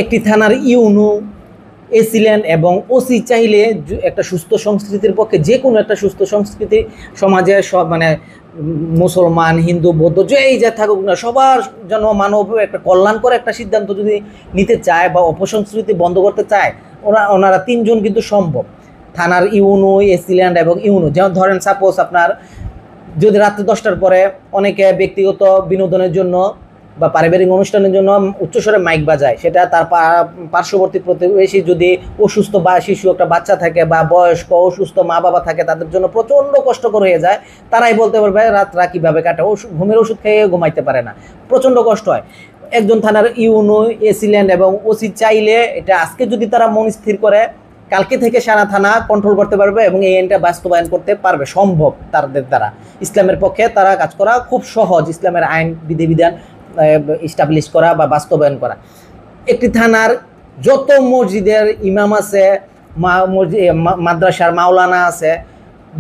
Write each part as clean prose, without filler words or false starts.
একটি থানার YONO, AC land এবং ওসি চাইলে একটা সুস্থ সংস্কৃতির পক্ষে, যে কোনো একটা সুস্থ সংস্কৃতি সমাজে সব মানে মুসলমান, হিন্দু, বৌদ্ধ যেই যা থাকুক না, সবার যেন মানব একটা কল্যাণ করে একটা সিদ্ধান্ত যদি নিতে চায় বা অপসংস্কৃতি বন্ধ করতে চায়, ওনারা তিনজন কিন্তু সম্ভব। থানার ইউনো, এসিল্যান্ড এবং ইউনো। যেমন ধরেন সাপোজ আপনার যদি রাত্রি 10টার পরে অনেকে ব্যক্তিগত বিনোদনের জন্য বা পারিবারিক অনুষ্ঠানের জন্য উচ্চস্বরে মাইক বাজায়, সেটা তার পার্শ্ববর্তী প্রতিবেশী যদি অসুস্থ বা শিশু একটা বাচ্চা থাকে বা বয়স্ক অসুস্থ মা বাবা থাকে, তাদের জন্য প্রচণ্ড কষ্টকর হয়ে যায়। তারাই বলতে পারবে রাতরা কীভাবে কাটে, ঘুমের ওষুধ খেয়ে ঘুমাইতে পারে না, প্রচণ্ড কষ্ট হয়। একজন থানার ইউনো, এসিল্যান্ড এবং ওসি চাইলে এটা আজকে যদি তারা মন স্থির করে, কালকে থেকে সারা থানা কন্ট্রোল করতে পারবে এবং এই আইনটা বাস্তবায়ন করতে পারবে, সম্ভব তাদের দ্বারা। ইসলামের পক্ষে তারা কাজ করা খুব সহজ, ইসলামের আইন বিধিবিধান এস্টাবলিশ করা বা বাস্তবায়ন করা। একটি থানার যত মসজিদের ইমাম আছে, মাদ্রাসার মাওলানা আছে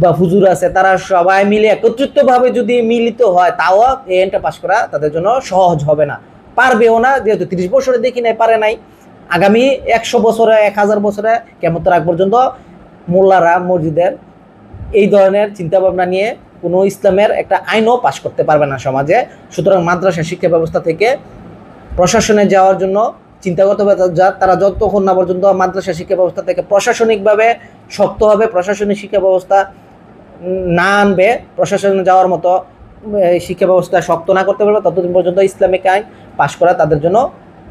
বা হুজুর আছে, তারা সবাই মিলে একত্রিতভাবে যদি মিলিত হয়, তাও এই আইনটা পাশ করা তাদের জন্য সহজ হবে না, পারবেও না। যেহেতু 30 বছরে দেখি নাই, পারে নাই, আগামী 100 বছরে 1000 বছরে কেমতের আগ পর্যন্ত মোল্লারা মসজিদের এই ধরনের চিন্তাভাবনা নিয়ে কোনো ইসলামের একটা আইনও পাশ করতে পারবে না সমাজে। সুতরাং মাদ্রাসা শিক্ষা ব্যবস্থা থেকে প্রশাসনে যাওয়ার জন্য চিন্তা করতে হবে, তারা যতক্ষণ না পর্যন্ত মাদ্রাসা শিক্ষা ব্যবস্থা থেকে প্রশাসনিকভাবে শক্ত হবে, প্রশাসনিক শিক্ষা ব্যবস্থা না আনবে, প্রশাসনে যাওয়ার মতো শিক্ষা ব্যবস্থা শক্ত না করতে পারবে, ততদিন পর্যন্ত ইসলামিক আইন পাশ করা তাদের জন্য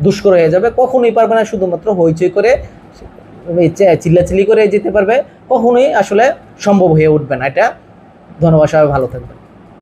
দুষ্কর হয়ে যাবে। কখনোই পারবে না, শুধুমাত্র হইচই করে চিল্লাচিল্লি করে যেতে পারবে, কখনোই আসলে সম্ভব হয়ে উঠবে না এটা। ধন্যবাদ, সবাই ভালো থাকবেন।